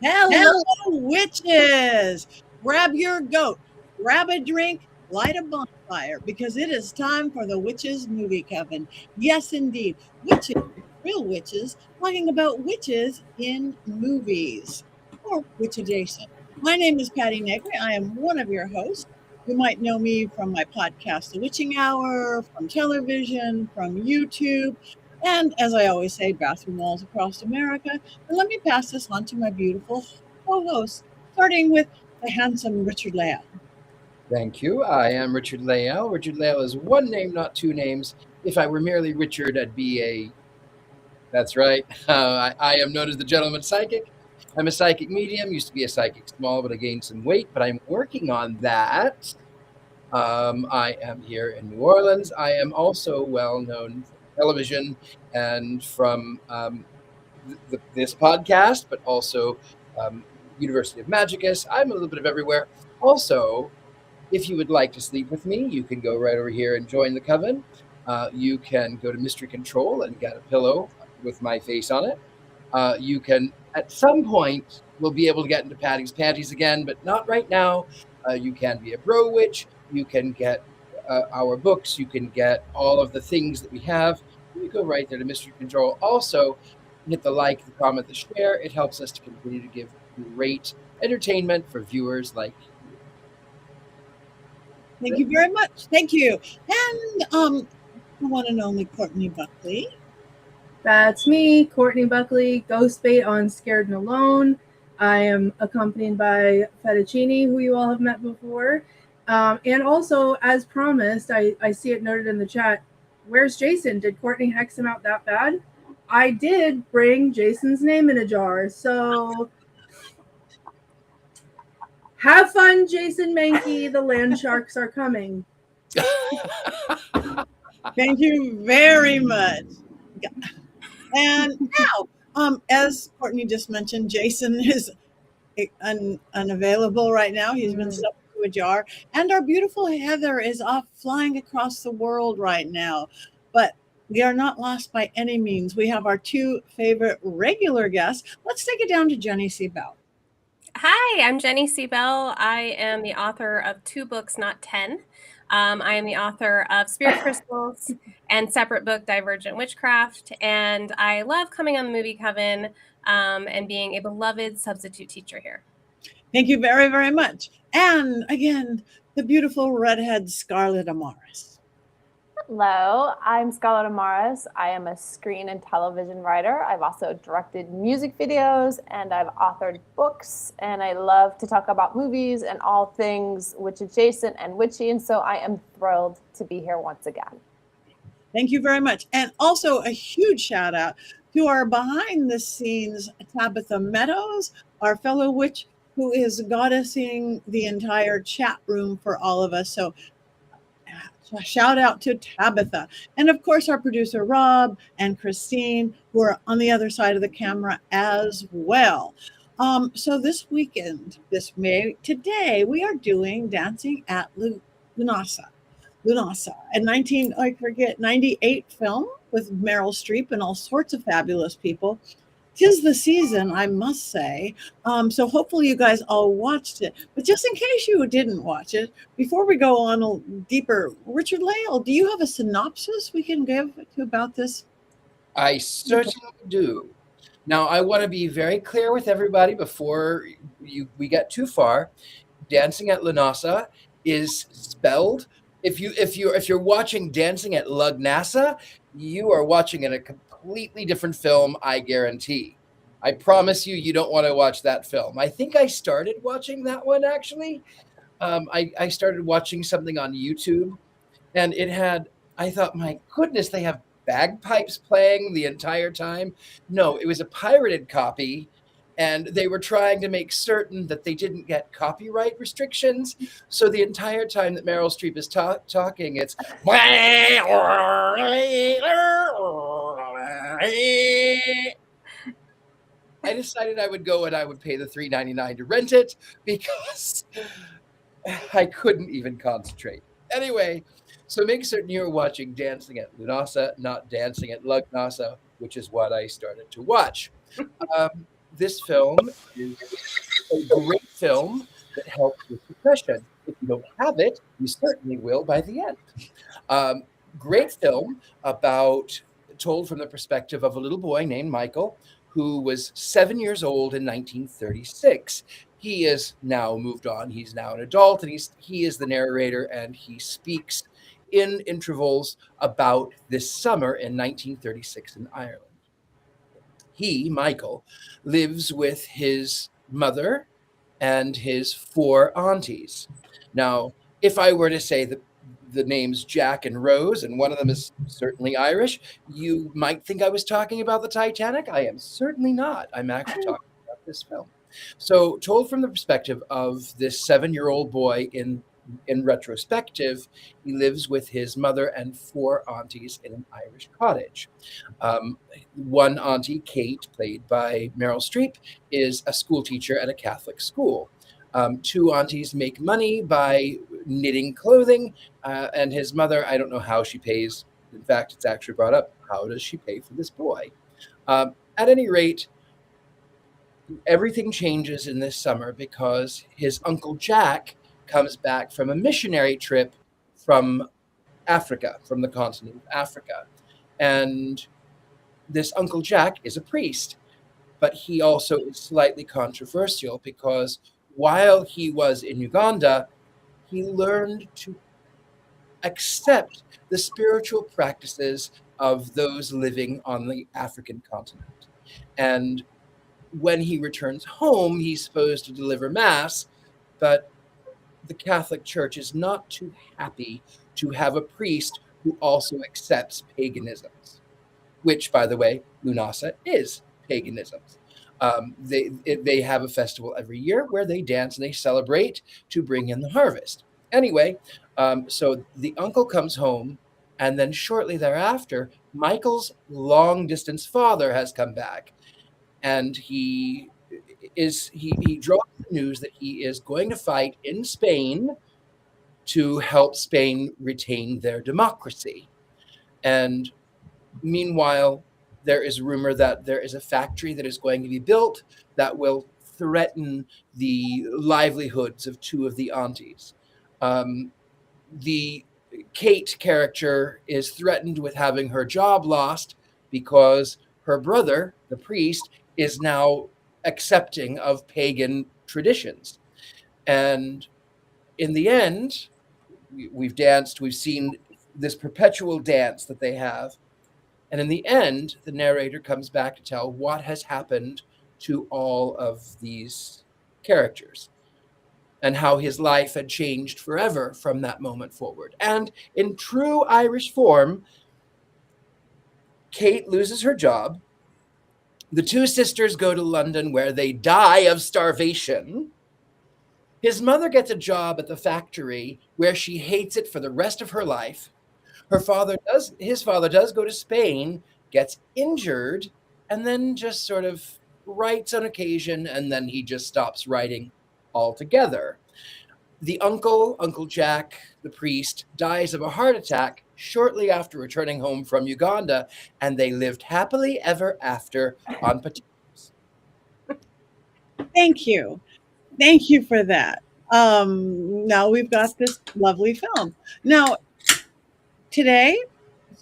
Hello, witches! Grab your goat, grab a drink, light a bonfire, because it is time for the Witches Movie Coven. Yes, indeed, witches, real witches, talking about witches in movies or witch adjacent. My name is Patti Negri. I am one of your hosts. You might know me from my podcast, The Witching Hour, from television, from YouTube, and as I always say, bathroom walls across America. And let me pass this on to my beautiful co-host, starting with the handsome Richard-Lael. Thank you. I am Richard-Lael. Richard-Lael is one name, not two names. If I were merely Richard, I'd be a... That's right. I am known as the gentleman psychic. I'm a psychic medium. Used to be a psychic small, but I gained some weight. But I'm working on that. I am here in New Orleans. I am also well known from television and from this podcast, but also University of Magicus. I'm a little bit of everywhere. Also, if you would like to sleep with me, you can go right over here and join the coven. You can go to Mystery Control and get a pillow with my face on it. You can, at some point, we'll be able to get into Patty's panties again, but not right now. You can be a bro witch. You can get our books. You can get all of the things that we have. You go right there to Mystery Control. Also, hit the like, the comment, the share. It helps us to continue to give great entertainment for viewers like you. Thank you very much. Thank you. And the one and only Courtney Buckley. That's me, Courtney Buckley, ghost bait on Scared and Alone. I am accompanied by Fettuccine, who you all have met before. And also, as promised, I see it noted in the chat, where's Jason? Did Courtney hex him out that bad? I did bring Jason's name in a jar, so have fun, Jason Mankey. The land sharks are coming. Thank you very much. And now, as Courtney just mentioned, Jason is unavailable right now. He's been stuffed into a jar. And our beautiful Heather is off flying across the world right now. But we are not lost by any means. We have our two favorite regular guests. Let's take it down to Jenny C. Bell. Hi, I'm Jenny C. Bell. I am the author of 2 books, not 10. I am the author of Spirit Crystals and separate book Divergent Witchcraft. And I love coming on the Movie Coven and being a beloved substitute teacher here. Thank you very, very much. And again, the beautiful redhead Scarlett Amaris. Hello, I'm Scarlett Amaris. I am a screen and television writer. I've also directed music videos and I've authored books, and I love to talk about movies and all things witch adjacent and witchy, and so I am thrilled to be here once again. Thank you very much. And also a huge shout out to our behind the scenes Tabitha Meadows, our fellow witch who is goddessing the entire chat room for all of us. So a shout out to Tabitha. And of course, our producer, Rob and Christine, who are on the other side of the camera as well. So this weekend, today, we are doing Dancing at Lughnasa, a 98 film with Meryl Streep and all sorts of fabulous people. 'Tis the season, I must say. So hopefully you guys all watched it. But just in case you didn't watch it, before we go on a deeper, Richard-Lael, do you have a synopsis we can give about this? I certainly do. Now, I want to be very clear with everybody before we get too far. Dancing at Lughnasa is spelled. If you're watching Dancing at Lughnasa, you are watching a completely different film, I guarantee. I promise you don't want to watch that film. I think I started watching that one, actually. I started watching something on YouTube, and I thought, my goodness, they have bagpipes playing the entire time. No, it was a pirated copy, and they were trying to make certain that they didn't get copyright restrictions. So the entire time that Meryl Streep is talking, it's... I decided I would go and I would pay the $3.99 to rent it because I couldn't even concentrate. Anyway, so make certain you're watching Dancing at Lughnasa, not Dancing at Lughnasa, which is what I started to watch. this film is a great film that helps with depression. If you don't have it, you certainly will by the end. Great film told from the perspective of a little boy named Michael, who was 7 years old in 1936. He is now moved on. He's now an adult, and he is the narrator, and he speaks in intervals about this summer in 1936 in Ireland. He, Michael, lives with his mother and his 4 aunties. Now, if I were to say the names Jack and Rose, and one of them is certainly Irish, you might think I was talking about the Titanic. I am certainly not. I'm actually talking about this film. So, told from the perspective of this 7-year-old boy in retrospective, he lives with his mother and 4 aunties in an Irish cottage. One auntie, Kate, played by Meryl Streep, is a school teacher at a Catholic school. 2 aunties make money by knitting clothing, and his mother, I don't know how she pays. In fact, it's actually brought up, how does she pay for this boy? At any rate, everything changes in this summer because his Uncle Jack comes back from a missionary trip from Africa, from the continent of Africa. And this Uncle Jack is a priest, but he also is slightly controversial because while he was in Uganda, he learned to accept the spiritual practices of those living on the African continent. And when he returns home, he's supposed to deliver Mass, but the Catholic Church is not too happy to have a priest who also accepts paganisms, which, by the way, Lughnasa is paganisms. They have a festival every year where they dance and they celebrate to bring in the harvest. Anyway, so the uncle comes home, and then shortly thereafter, Michael's long-distance father has come back, and he draws the news that he is going to fight in Spain to help Spain retain their democracy. And meanwhile, there is rumor that there is a factory that is going to be built that will threaten the livelihoods of 2 of the aunties. The Kate character is threatened with having her job lost because her brother, the priest, is now accepting of pagan traditions. And in the end, we've danced, we've seen this perpetual dance that they have. And in the end, the narrator comes back to tell what has happened to all of these characters and how his life had changed forever from that moment forward. And in true Irish form, Kate loses her job. The 2 sisters go to London where they die of starvation. His mother gets a job at the factory where she hates it for the rest of her life. His father does go to Spain, gets injured, and then just sort of writes on occasion, and then he just stops writing altogether. The Uncle Jack, the priest, dies of a heart attack shortly after returning home from Uganda, and they lived happily ever after on potatoes. Thank you. Thank you for that. Now we've got this lovely film. Now, today,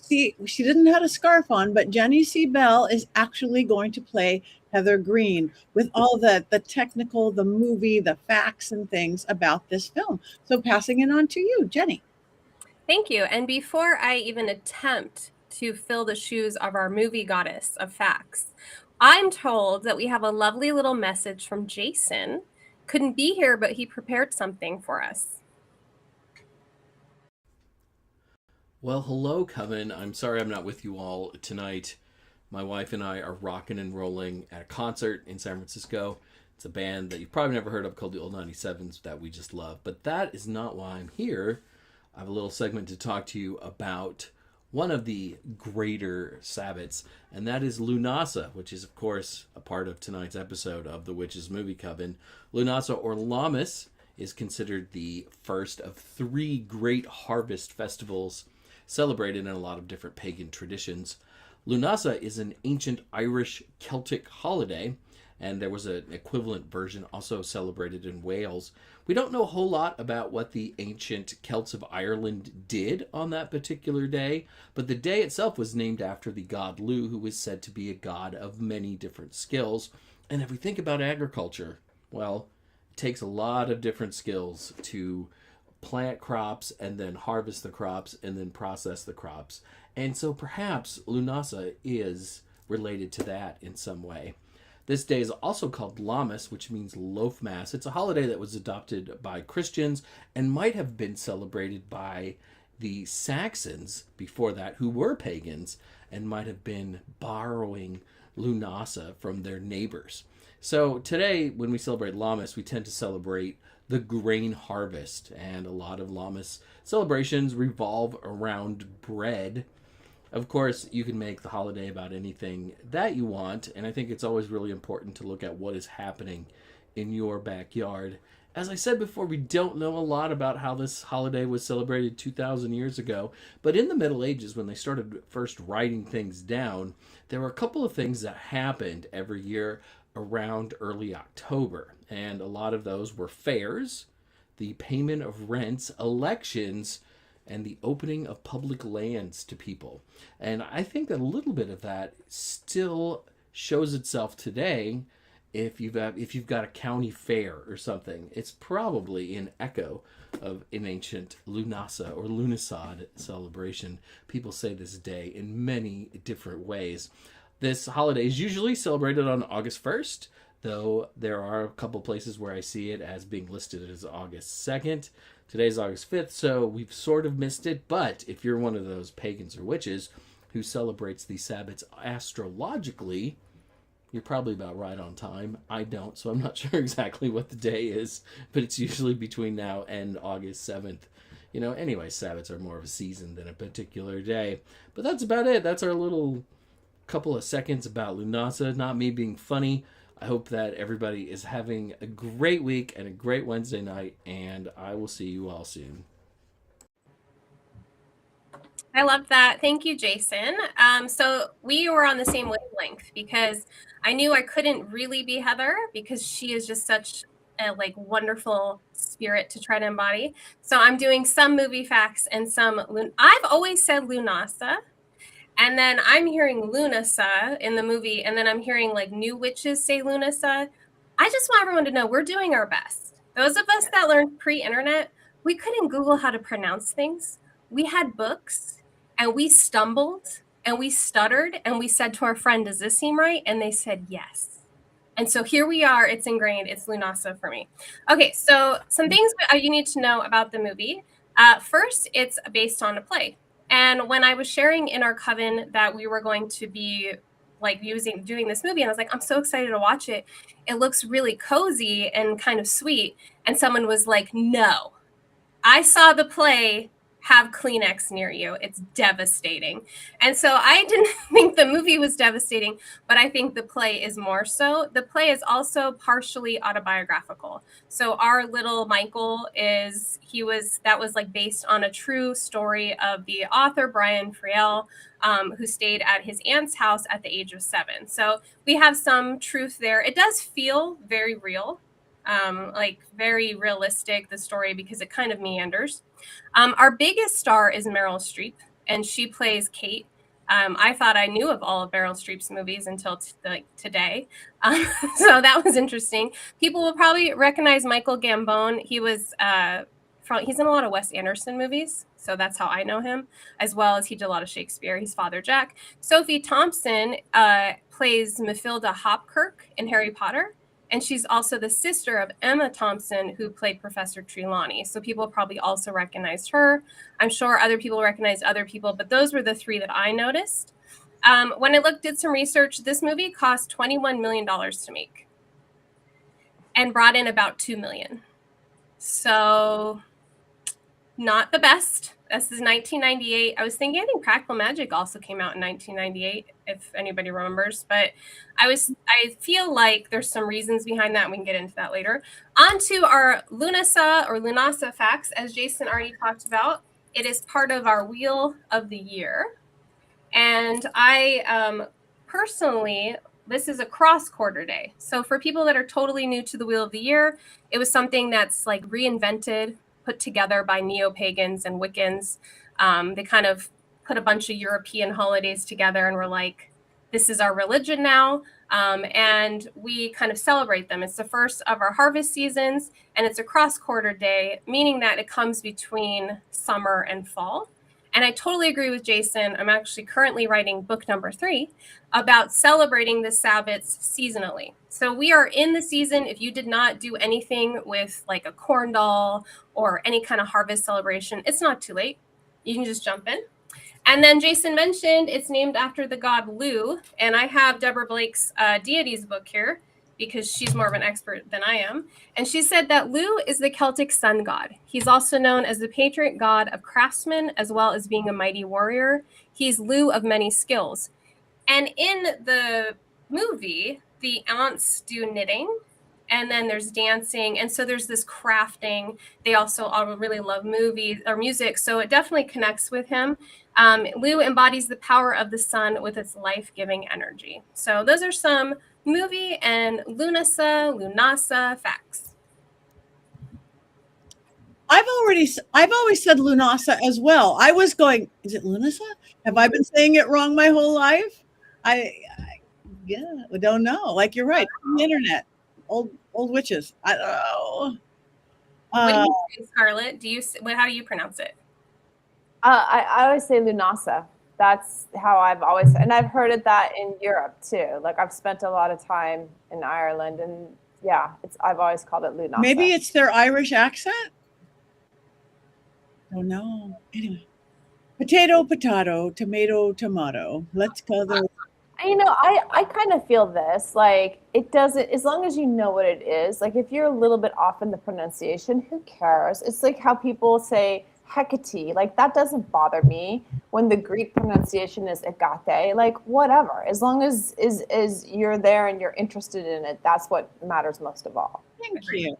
she didn't have a scarf on, but Jenny C. Bell is actually going to play Heather Green with all the technical, the movie, the facts and things about this film. So passing it on to you, Jenny. Thank you. And before I even attempt to fill the shoes of our movie goddess of facts, I'm told that we have a lovely little message from Jason. Couldn't be here, but he prepared something for us. Well, hello, Coven. I'm sorry I'm not with you all tonight. My wife and I are rocking and rolling at a concert in San Francisco. It's a band that you've probably never heard of called the Old 97s that we just love. But that is not why I'm here. I have a little segment to talk to you about one of the greater Sabbats, and that is Lughnasa, which is, of course, a part of tonight's episode of the Witches Movie Coven. Lughnasa, or Lammas, is considered the first of 3 great harvest festivals celebrated in a lot of different pagan traditions. Lughnasa is an ancient Irish Celtic holiday, and there was an equivalent version also celebrated in Wales. We don't know a whole lot about what the ancient Celts of Ireland did on that particular day, but the day itself was named after the god Lugh, who was said to be a god of many different skills. And if we think about agriculture, well, it takes a lot of different skills to plant crops and then harvest the crops and then process the crops. And so perhaps Lughnasa is related to that in some way. This day is also called Lammas, which means loaf mass. It's a holiday that was adopted by Christians and might have been celebrated by the Saxons before that, who were pagans, and might have been borrowing Lughnasa from their neighbors. So today, when we celebrate Lammas, we tend to celebrate the grain harvest, and a lot of Lammas celebrations revolve around bread. Of course, you can make the holiday about anything that you want, and I think it's always really important to look at what is happening in your backyard. As I said before, we don't know a lot about how this holiday was celebrated 2,000 years ago, but in the Middle Ages, when they started first writing things down, there were a couple of things that happened every year around early October, and a lot of those were fairs, the payment of rents, elections, and the opening of public lands to people. And I think that a little bit of that still shows itself today. If you've got a county fair or something, it's probably an echo of an ancient Lughnasa or Lughnasadh celebration. People say this day in many different ways. This holiday is usually celebrated on August 1st, though there are a couple places where I see it as being listed as August 2nd. Today's August 5th, so we've sort of missed it. But if you're one of those pagans or witches who celebrates these Sabbats astrologically, you're probably about right on time. I don't, so I'm not sure exactly what the day is, but it's usually between now and August 7th. Anyway, Sabbats are more of a season than a particular day. But that's about it. That's our little couple of seconds about Lughnasa, not me being funny. I hope that everybody is having a great week and a great Wednesday night, and I will see you all soon. I love that. Thank you, Jason. So we were on the same wavelength because I knew I couldn't really be Heather because she is just such a wonderful spirit to try to embody. So I'm doing some movie facts and some. I've always said Lughnasa. And then I'm hearing Lughnasa in the movie, and then I'm hearing new witches say Lughnasa. I just want everyone to know we're doing our best. Those of us that learned pre-internet, we couldn't Google how to pronounce things. We had books, and we stumbled, and we stuttered, and we said to our friend, "Does this seem right?" And they said yes. And so here we are. It's ingrained. It's Lughnasa for me. Okay, so some things you need to know about the movie. First, it's based on a play. And when I was sharing in our coven that we were going to be doing this movie, and I was like, I'm so excited to watch it. It looks really cozy and kind of sweet. And someone was like, no, I saw the play. Have Kleenex near you. It's devastating. And so I didn't think the movie was devastating, but I think the play is more so. The play is also partially autobiographical. So our little Michael that was based on a true story of the author, Brian Friel, who stayed at his aunt's house at the age of 7. So we have some truth there. It does feel very real. Very realistic, the story, because it kind of meanders. Our biggest star is Meryl Streep, and she plays Kate. I thought I knew of all of Meryl Streep's movies until today. So that was interesting. People will probably recognize Michael Gambon. He's in a lot of Wes Anderson movies, so that's how I know him, as well as he did a lot of Shakespeare. He's Father Jack. Sophie Thompson plays Mathilda Hopkirk in Harry Potter. And she's also the sister of Emma Thompson, who played Professor Trelawney. So people probably also recognized her. I'm sure other people recognized other people, but those were the 3 that I noticed. When I did some research, this movie cost $21 million to make and brought in about $2 million. So not the best. This is 1998. I think Practical Magic also came out in 1998, if anybody remembers. But I feel like there's some reasons behind that, and we can get into that later. On to our Lughnasa facts, as Jason already talked about. It is part of our Wheel of the Year. And I personally This is a cross quarter day. So for people that are totally new to the Wheel of the Year, it was something that's like reinvented, put together by neo-pagans and Wiccans. They kind of put a bunch of European holidays together and were like, this is our religion now. And we kind of celebrate them. It's the first of our harvest seasons, and it's a cross-quarter day, meaning that it comes between summer and fall. And I totally agree with Jason. I'm actually currently writing book number 3 about celebrating the Sabbats seasonally. So we are in the season. If you did not do anything with like a corn doll or any kind of harvest celebration, it's not too late. You can just jump in. And then Jason mentioned it's named after the god Lugh. And I have Deborah Blake's Deities book here because she's more of an expert than I am. And she said that Lugh is the Celtic sun god. He's also known as the patron god of craftsmen, as well as being a mighty warrior. He's Lugh of many skills. And in the movie, the aunts do knitting, and then there's dancing. And so there's this crafting. They also all really love movies or music. So it definitely connects with him. Lugh embodies the power of the sun with its life-giving energy. So those are some movie and Lughnasa facts. I've always said Lughnasa as well. I was going, is it Lughnasa? Have I been saying it wrong my whole life? I don't know. Like, you're right. The internet, old witches. I don't know. What do you say, Scarlett? How do you pronounce it? I always say Lughnasa. That's how I've always, and I've heard it that in Europe too. Like, I've spent a lot of time in Ireland, and yeah, I've always called it Lughnasa. Maybe it's their Irish accent. Oh no. Anyway, potato, tomato, tomato. Let's go there. I kind of feel this, like, it doesn't, as long as you know what it is, like, if you're a little bit off in the pronunciation, who cares? It's like how people say Hecate, like, that doesn't bother me when the Greek pronunciation is Agate, like, whatever, as long as you're there and you're interested in it, that's what matters most of all. Thank you.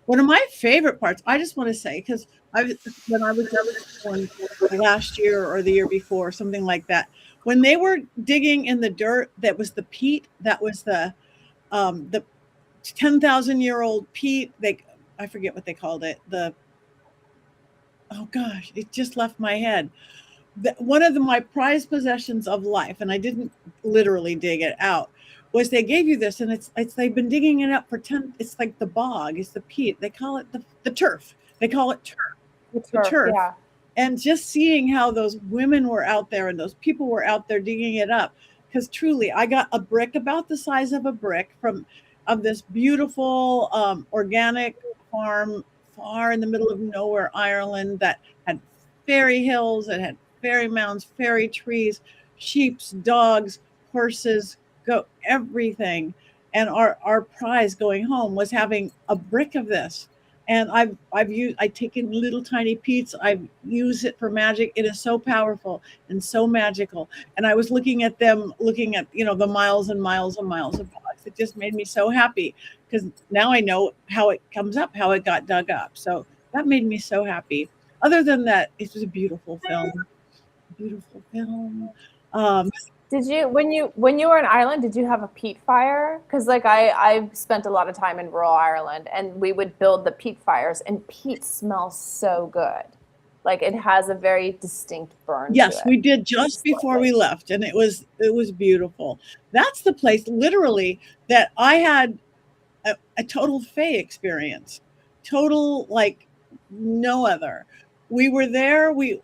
One of my favorite parts, I just want to say, because when I was last year or the year before, something like that, when they were digging in the dirt, that was the peat, that was the 10,000-year-old peat. I forget what they called it. Oh gosh, it just left my head. One of my prized possessions of life, and I didn't literally dig it out, was they gave you this, and it's they've been digging it up for it's like the bog, it's the peat. They call it the turf. They call it turf. The turf. Yeah. And just seeing how those women were out there and those people were out there digging it up, because truly, I got a brick about the size of a brick of this beautiful organic farm far in the middle of nowhere, Ireland, that had fairy hills, that had fairy mounds, fairy trees, sheep, dogs, horses, everything. And our prize going home was having a brick of this. And I've taken little tiny peats. I've used it for magic. It is so powerful and so magical. And I was looking at the miles and miles and miles of blocks. It just made me so happy, because now I know how it comes up, how it got dug up. So that made me so happy. Other than that, it was a beautiful film. Beautiful film. Did you, when you were in Ireland, did you have a peat fire? Because like I've spent a lot of time in rural Ireland, and we would build the peat fires, and peat smells so good. Like, it has a very distinct burn. Yes, we did just before we left, and it was beautiful. That's the place, literally, that I had a total fae experience, total like no other. We were there. We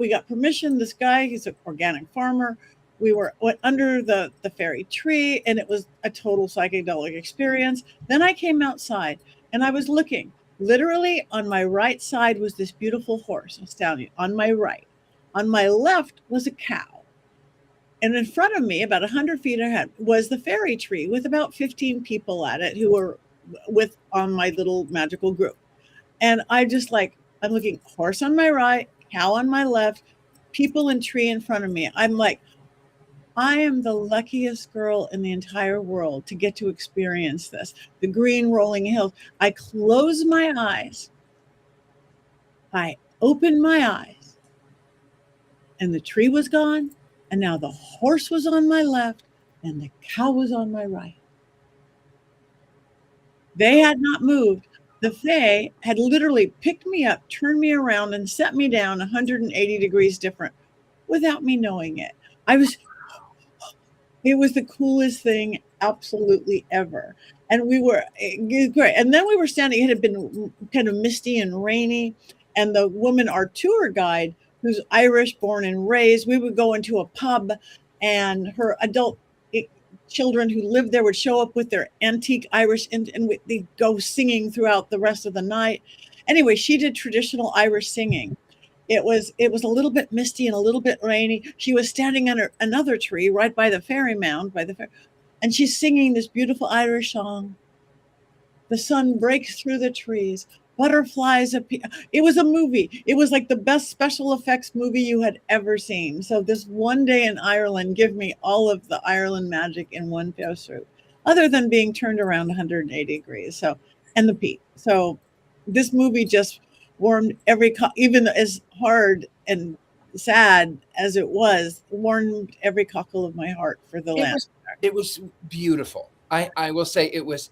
got permission. This guy, he's an organic farmer. We went under the fairy tree, and it was a total psychedelic experience. Then I came outside, and I was looking. Literally, on my right side was this beautiful horse, a stallion, on my right. On my left was a cow. And in front of me, about 100 feet ahead, was the fairy tree with about 15 people at it who were on my little magical group. And I'm looking, horse on my right, cow on my left, people and tree in front of me. I'm like, I am the luckiest girl in the entire world to get to experience this. The green rolling hills. I closed my eyes. I opened my eyes, and the tree was gone, And now the horse was on my left and the cow was on my right. They had not moved. The Fae had literally picked me up, turned me around, and set me down 180 degrees different without me knowing it. It was the coolest thing absolutely ever. And we were great. And then we were standing, it had been kind of misty and rainy. And the woman, our tour guide, who's Irish, born and raised, we would go into a pub and her adult children who lived there would show up with their antique Irish and they'd go singing throughout the rest of the night. Anyway, she did traditional Irish singing. It was a little bit misty and a little bit rainy. She was standing under another tree right by the fairy mound, and she's singing this beautiful Irish song. The sun breaks through the trees. Butterflies appear. It was a movie. It was like the best special effects movie you had ever seen. So this one day in Ireland gave me all of the Ireland magic in one fell swoop, other than being turned around 180 degrees. So, and the peak. So this movie just warmed even as hard and sad as it was, warmed every cockle of my heart for the land. It was beautiful. I will say it was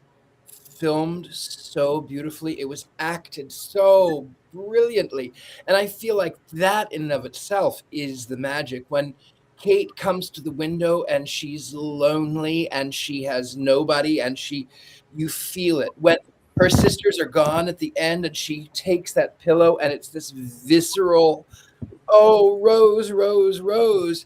filmed so beautifully. It was acted so brilliantly. And I feel like that in and of itself is the magic. When Kate comes to the window and she's lonely and she has nobody and you feel it. When her sisters are gone at the end and she takes that pillow and it's this visceral, oh, Rose, Rose, Rose.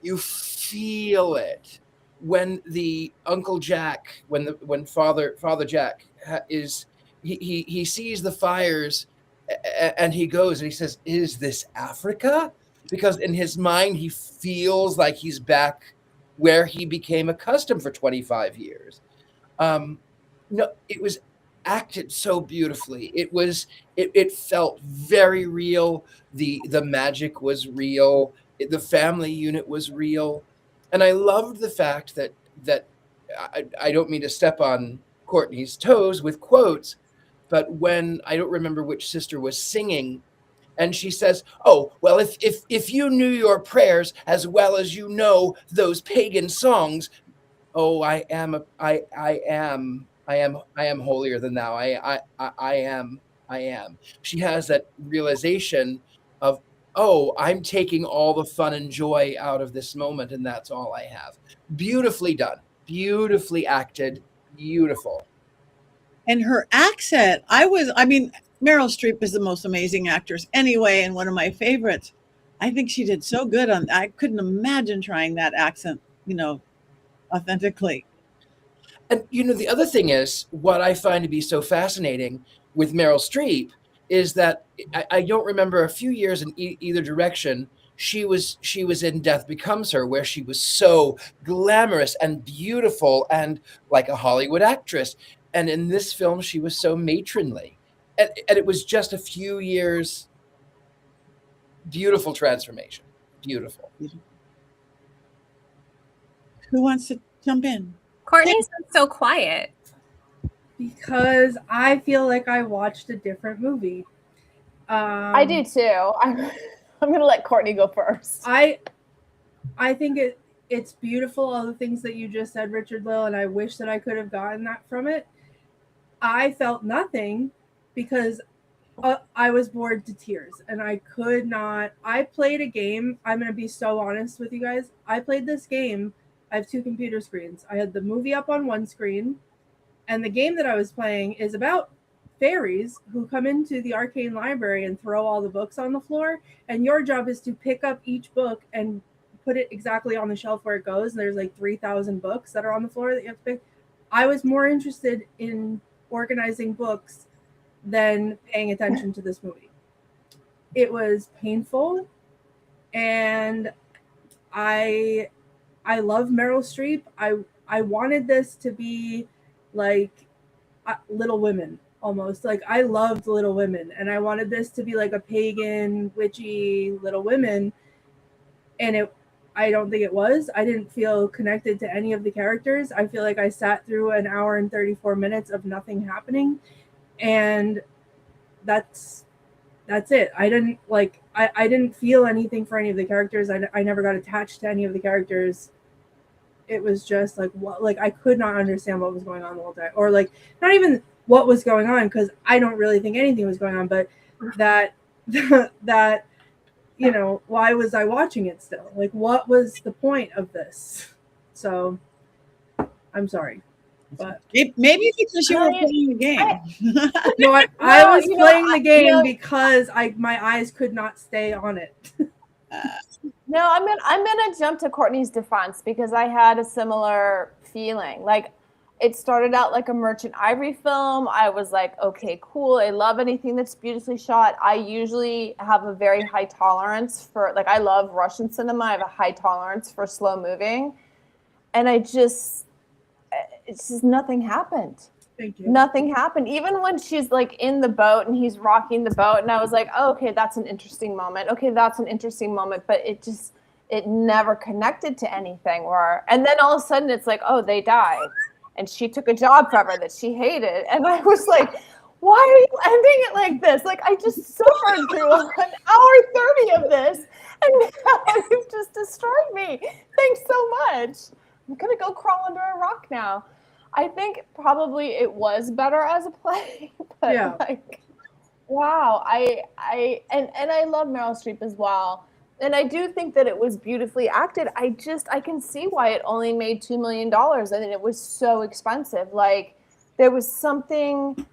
You feel it. When the Uncle Jack, when Father Jack he sees the fires and he goes and he says, "Is this Africa?" Because in his mind he feels like he's back where he became accustomed for 25 years. No, it was acted so beautifully. It felt very real. The magic was real. The family unit was real. And I loved the fact that I don't mean to step on Courtney's toes with quotes, but when I don't remember which sister was singing, and she says, "Oh, well, if you knew your prayers as well as you know those pagan songs, oh, I am holier than thou. I am." She has that realization of, oh, I'm taking all the fun and joy out of this moment, and that's all I have. Beautifully done, beautifully acted, beautiful. And her accent, Meryl Streep is the most amazing actress anyway, and one of my favorites. I think she did so good I couldn't imagine trying that accent, authentically. And, the other thing is, what I find to be so fascinating with Meryl Streep is that I don't remember a few years in either direction. She was in Death Becomes Her, where she was so glamorous and beautiful and like a Hollywood actress. And in this film, she was so matronly. And it was just a few years. Beautiful transformation. Beautiful. Who wants to jump in? Courtney's so quiet. Because I feel like I watched a different movie. I do too. I'm going to let Courtney go first. I think it's beautiful, all the things that you just said, Richard-Lael, and I wish that I could have gotten that from it. I felt nothing because I was bored to tears and I could not. I played a game. I'm going to be so honest with you guys. I played this game. I have two computer screens. I had the movie up on one screen, and the game that I was playing is about fairies who come into the arcane library and throw all the books on the floor. And your job is to pick up each book and put it exactly on the shelf where it goes. And there's like 3,000 books that are on the floor that you have to pick. I was more interested in organizing books than paying attention to this movie. It was painful. And I love Meryl Streep. I wanted this to be like Little Women, almost. Like, I loved Little Women, and I wanted this to be like a pagan, witchy Little Women, and I don't think it was. I didn't feel connected to any of the characters. I feel like I sat through an hour and 34 minutes of nothing happening, and that's that's it. I didn't like. I didn't feel anything for any of the characters. I never got attached to any of the characters. It was just like what, like I could not understand what was going on the whole time, or like not even what was going on, because I don't really think anything was going on, but that that you know, why was I watching it still? Like, what was the point of this? So I'm sorry, but Maybe because you were playing the game. no, I Well, was you know, playing the game you know- because my eyes could not stay on it. No, I'm gonna jump to Courtney's defense because I had a similar feeling. Like, it started out like a Merchant Ivory film. I was like, okay, cool. I love anything that's beautifully shot. I usually have a very high tolerance for, like, I love Russian cinema. I have a high tolerance for slow moving, and it's just nothing happened. Thank you. Nothing happened. Even when she's like in the boat and he's rocking the boat, and I was like, oh, okay, that's an interesting moment. Okay, that's an interesting moment. But it never connected to anything. And then all of a sudden it's like, oh, they died. And she took a job forever that she hated. And I was like, why are you ending it like this? Like, I just suffered through an hour 30 of this. And now you've just destroyed me. Thanks so much. I'm going to go crawl under a rock now. I think probably it was better as a play, but Yeah. like, wow. I love Meryl Streep as well. And I do think that it was beautifully acted. I can see why it only made $2 million. And it was so expensive. Like, there was something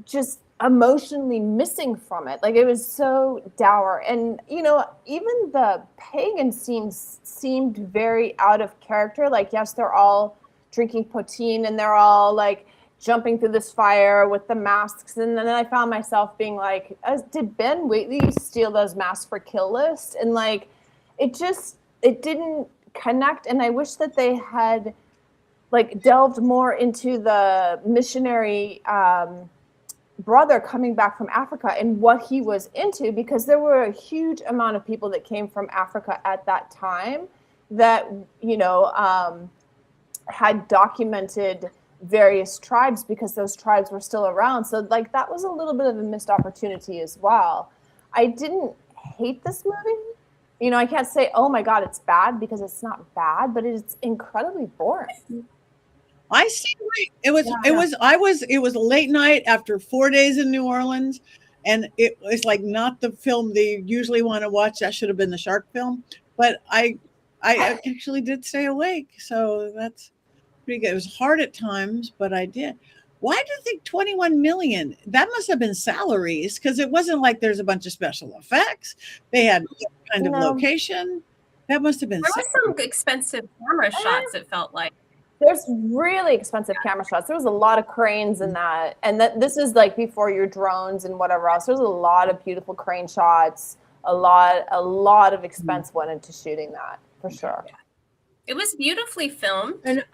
just emotionally missing from it. Like, it was so dour. And, you know, even the pagan scenes seemed very out of character. Like, yes, they're all drinking poteen and they're all like jumping through this fire with the masks, and then I found myself being like, did Ben Wheatley steal those masks for Kill List? And like, it didn't connect. And I wish that they had like delved more into the missionary brother coming back from Africa and what he was into, because there were a huge amount of people that came from Africa at that time that, you know, had documented various tribes because those tribes were still around. So like, that was a little bit of a missed opportunity as well. I didn't hate this movie. You know, I can't say, oh my God, it's bad, because it's not bad, but it's incredibly boring. I see. It was late night after 4 days in New Orleans, and it was like not the film they usually want to watch. That should have been the shark film, but I actually did stay awake, so that's pretty good. It was hard at times, but I did. Why do you think 21 million? That must have been salaries, because it wasn't like there's a bunch of special effects. They had kind of location. That must have been. There was some expensive camera shots, it felt like. There's really expensive camera shots. There was a lot of cranes in that. And this is like before your drones and whatever else. There's a lot of beautiful crane shots. A lot of expense went into shooting that, for sure. Yeah. It was beautifully filmed. And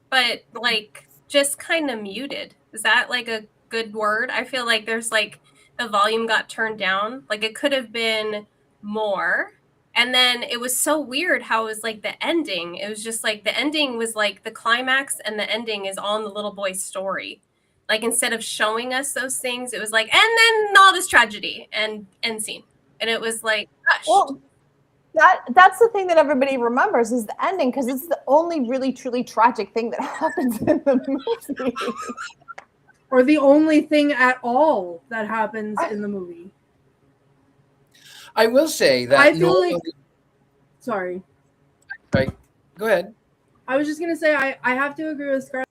but like just kind of muted. Is that like a good word? I feel like there's like the volume got turned down. Like, it could have been more. And then it was so weird how it was like the ending. It was just like the ending was like the climax, and the ending is on the little boy's story. Like, instead of showing us those things, it was like, and then all this tragedy and end scene. And it was like, gosh. Well, that's the thing that everybody remembers is the ending, because it's the only really truly tragic thing that happens in the movie. Or the only thing at all that happens in the movie. I will say that I feel like. Sorry. Right. Go ahead. I was just gonna say I have to agree with Scarlett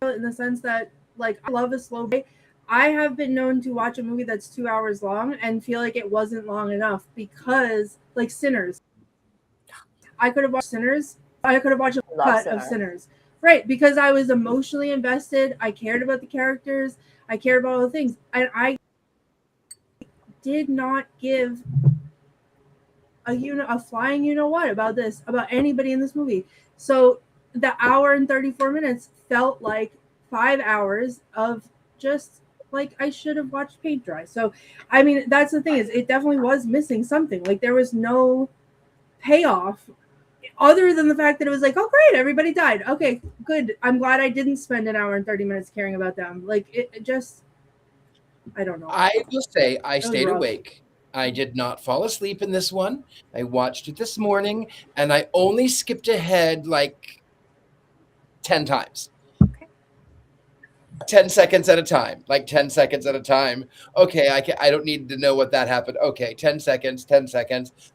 in the sense that, like, I love a slow day. I have been known to watch a movie that's 2 hours long and feel like it wasn't long enough, because, like, Sinners. I could have watched Sinners. I could have watched a cut of Sinners. Right, because I was emotionally invested. I cared about the characters. I cared about all the things. And I did not give a flying you-know-what about anybody in this movie. So the hour and 34 minutes felt like 5 hours of just, like, I should have watched paint dry. So, I mean, that's the thing, is it definitely was missing something. Like, there was no payoff other than the fact that it was like, oh, great, everybody died. Okay, good. I'm glad I didn't spend an hour and 30 minutes caring about them. Like, it just, I don't know. I will say I was stayed rough. awake. I did not fall asleep in this one. I watched it this morning, and I only skipped ahead like 10 times. Okay. 10 seconds at a time, like 10 seconds at a time. Okay, I don't need to know what that happened. Okay, 10 seconds,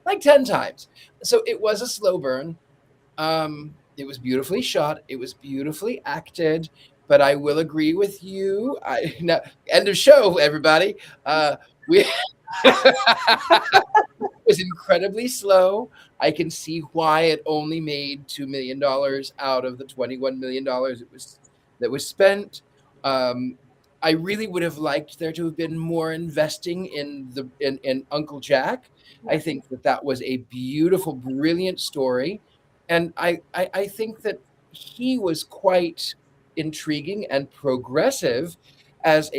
like 10 times. So it was a slow burn. It was beautifully shot. It was beautifully acted. But I will agree with you. Now, end of show, everybody. We it was incredibly slow. I can see why it only made $2 million out of the $21 million that was spent. I really would have liked there to have been more investing in Uncle Jack. I think that was a beautiful, brilliant story, and I think that he was quite intriguing and progressive as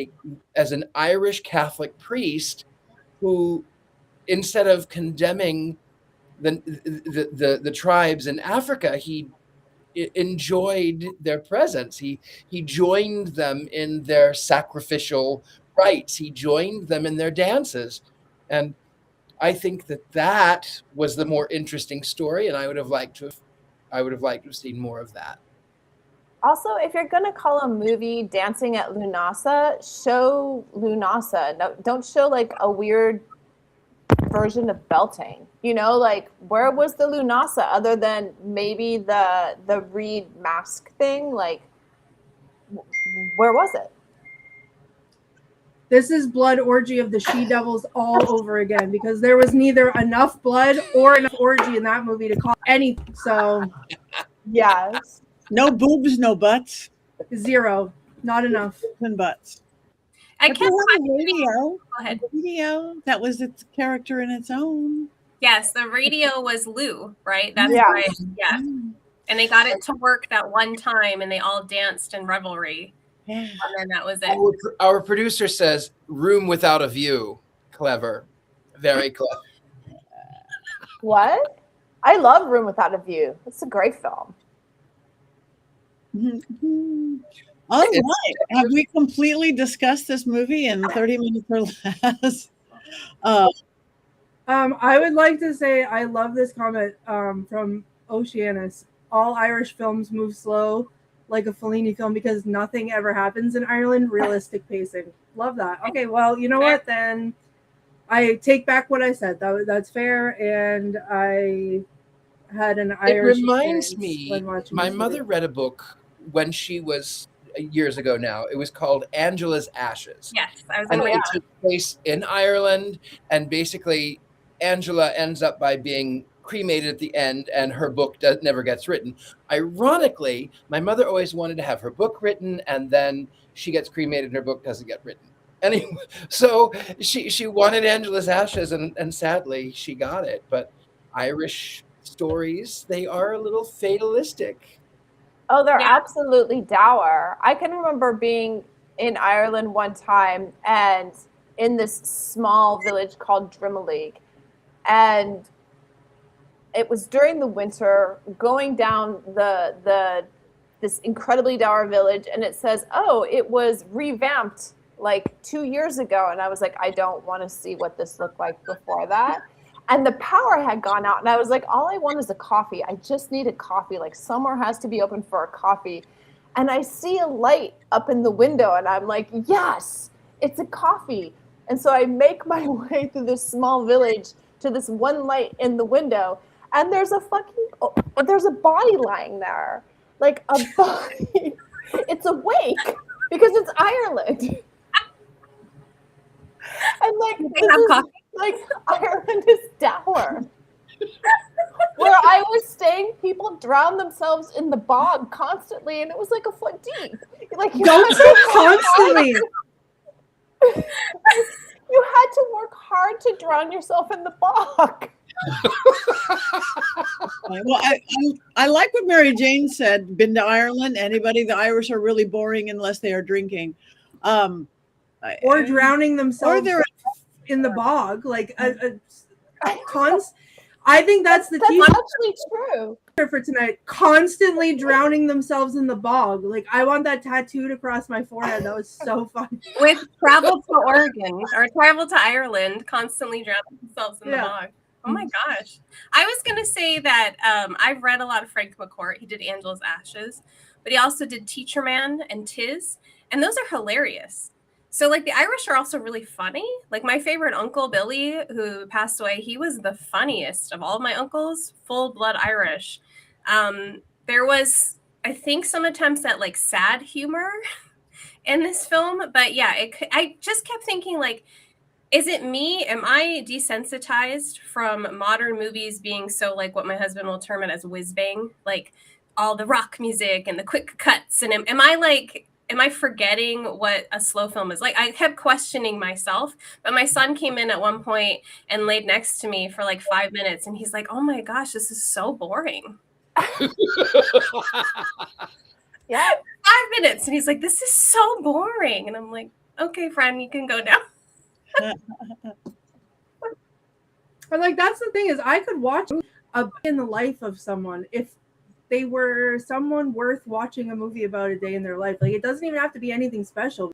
an Irish Catholic priest who, instead of condemning the tribes in Africa, he enjoyed their presence. He joined them in their sacrificial rites. He joined them in their dances, and I think that was the more interesting story. And I would have liked to have seen more of that. Also, if you're going to call a movie Dancing at Lughnasa, show Lughnasa. No, don't show like a weird version of belting. You know, like where was the Lughnasa other than maybe the reed mask thing? Like, where was it? This is blood orgy of the she-devils all over again, because there was neither enough blood or enough orgy in that movie to call anything. So Yes. No boobs, no butts, 0, not enough. and butts. I But kept there was a watching radio. Go ahead. Radio that was its character in its own. Yes, the radio was Lugh, right? That's Yeah. right. Yeah. And they got it to work that one time and they all danced in revelry. Yeah. And then that was it. Our producer says, "Room without a view." Clever, very clever. What? I love Room Without a View. It's a great film. All right. Have we completely discussed this movie in 30 minutes or less? I would like to say I love this comment from Oceanus. All Irish films move slow like a Fellini film because nothing ever happens in Ireland. Realistic pacing. Love that. Okay, well, you know what? Then I take back what I said. That's fair. And I had an Irish. It reminds experience me, when watching my this mother movie. read a book when she was years ago now. It was called Angela's Ashes. Yes, I was And going to it took place in Ireland, and basically Angela ends up by being cremated at the end, and her book never gets written. Ironically, my mother always wanted to have her book written, and then she gets cremated and her book doesn't get written. Anyway, so she wanted Angela's Ashes, and sadly she got it. But Irish stories, they are a little fatalistic. Oh, they're Yeah. absolutely dour. I can remember being in Ireland one time and in this small village called Drimoleague. And it was during the winter, going down this incredibly dour village, and it says, oh, it was revamped like 2 years ago. And I was like, I don't want to see what this looked like before that. And the power had gone out, and I was like, all I want is a coffee. I just need a coffee. Like, somewhere has to be open for a coffee. And I see a light up in the window, and I'm like, yes, it's a coffee. And so I make my way through this small village to this one light in the window, and there's a body lying there. Like, a body. It's awake because it's Ireland. And like, They have coffee. like Ireland is dour. Where I was staying, people drown themselves in the bog constantly, and it was like a foot deep. Like, Don't say constantly. You had to work hard to drown yourself in the bog. Well, I like what Mary Jane said. Been to Ireland? Anybody? The Irish are really boring unless they are drinking, Or drowning themselves Or they're in the bog. Like I think that's the That's t-shirt actually true. for tonight. Constantly drowning themselves in the bog. Like, I want that tattooed across my forehead. That was so funny. With travel to Oregon or travel to Ireland, constantly drowning themselves in the Yeah. bog. Oh my gosh. I was going to say that I've read a lot of Frank McCourt. He did Angela's Ashes, but he also did Teacher Man and Tis, and those are hilarious. So, like, the Irish are also really funny. Like, my favorite uncle, Billy, who passed away, he was the funniest of all of my uncles, full-blood Irish. There was, I think, some attempts at, like, sad humor in this film. But, yeah, I just kept thinking, like, is it me? Am I desensitized from modern movies being so, like, what my husband will term it as whiz-bang? Like, all the rock music and the quick cuts. And am I forgetting what a slow film is like? I kept questioning myself, but my son came in at one point and laid next to me for like 5 minutes, and he's like, "Oh my gosh, this is so boring." Yeah. 5 minutes, and he's like, "This is so boring," and I'm like, "Okay, friend, you can go now." But like, that's the thing, is I could watch a in the life of someone if they were someone worth watching a movie about a day in their life. Like, it doesn't even have to be anything special.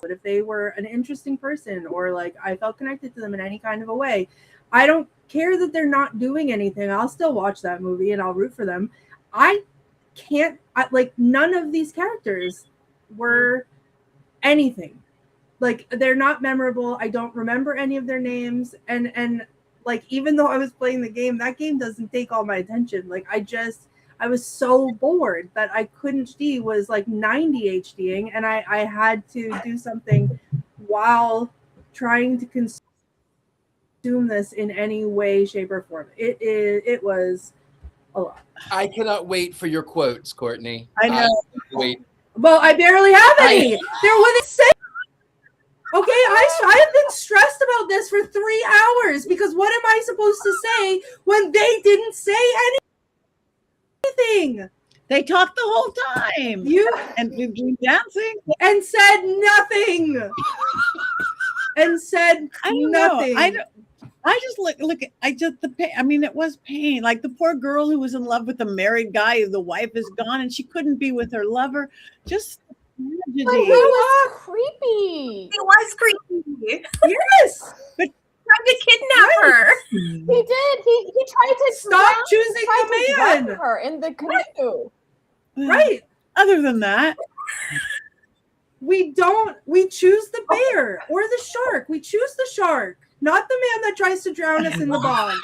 But if they were an interesting person, or like I felt connected to them in any kind of a way, I don't care that they're not doing anything. I'll still watch that movie and I'll root for them. Like, none of these characters were anything. Like, they're not memorable. I don't remember any of their names. And like, even though I was playing the game, that game doesn't take all my attention. Like, I was so bored that I couldn't HD, was like 90 HDing, and I had to do something while trying to consume this in any way, shape, or form. It was a lot. I cannot wait for your quotes, Courtney. I know. Wait. Well, I barely have any. There was say. Okay, I have been stressed about this for 3 hours, because what am I supposed to say when they didn't say anything? They talked the whole time. And been dancing and said nothing. And said I don't nothing. know. I just look at the pain. I mean, it was pain. Like the poor girl who was in love with the married guy, the wife is gone and she couldn't be with her lover. Just tragedy. But he was creepy. It was creepy. Yes. But tried to kidnap her. He did. He tried to stop choosing the man. Her in the canoe. Right. Other than that, we choose the bear or the shark. We choose the shark, not the man that tries to drown us in the bog.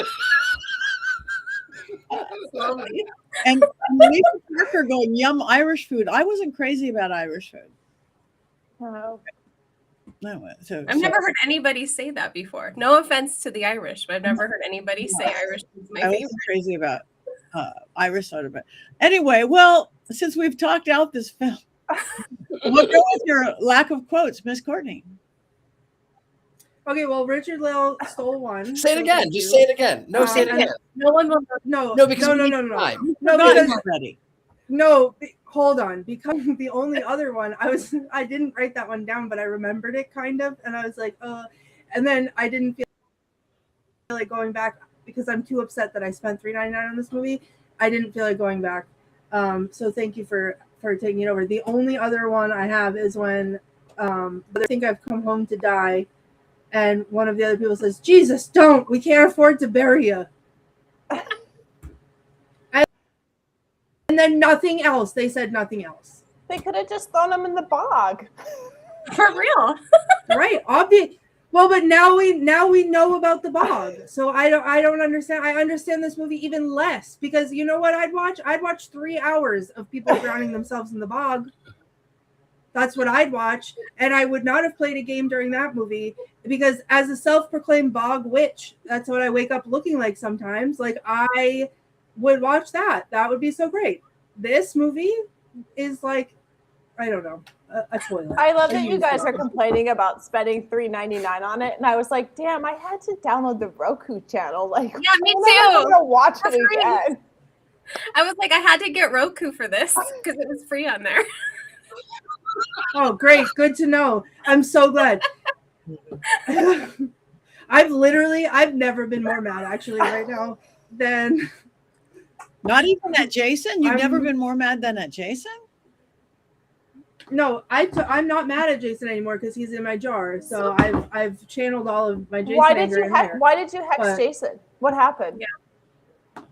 and Lisa Parker going, "Yum, Irish food." I wasn't crazy about Irish food. Oh. No, I've never heard anybody say that before. No offense to the Irish, but I've never heard anybody say Irish is my I favorite. wasn't crazy about Irish soda, but anyway, well, since we've talked out this film, we'll go with your lack of quotes, Miss Courtney. Okay, well, Richard-Lael stole one. Say it again. Just say it again. No, say it again. No one will. No, because hold on. Because the only other one I didn't write that one down, but I remembered it kind of, and I was like, and then I didn't feel like going back because I'm too upset that I spent $3.99 on this movie. I didn't feel like going back. So thank you for taking it over. The only other one I have is when I think I've come home to die. And one of the other people says, "Jesus, don't! We can't afford to bury you." And then nothing else. They said nothing else. They could have just thrown him in the bog. For real. Right. Obvious. Well, but now we know about the bog. So I don't understand. I understand this movie even less, because you know what I'd watch? I'd watch 3 hours of people drowning themselves in the bog. That's what I'd watch. And I would not have played a game during that movie, because as a self-proclaimed bog witch, that's what I wake up looking like sometimes. Like, I would watch that. That would be so great. This movie is like, I don't know, a toilet. I love that you guys are complaining about spending $3.99 on it, and I was like, damn, I had to download the Roku channel. Like, yeah, me too. I'm gonna watch it again. I was like, I had to get Roku for this because it was free on there. Oh, great. Good to know. I'm so glad. I've never been more mad actually right now than. Not even at Jason? You've never I'm- been more mad than at Jason? No, I'm not mad at Jason anymore because he's in my jar. So I've channeled all of my Jason Why did anger you in there. Why did you hex But- Jason? What happened? Yeah.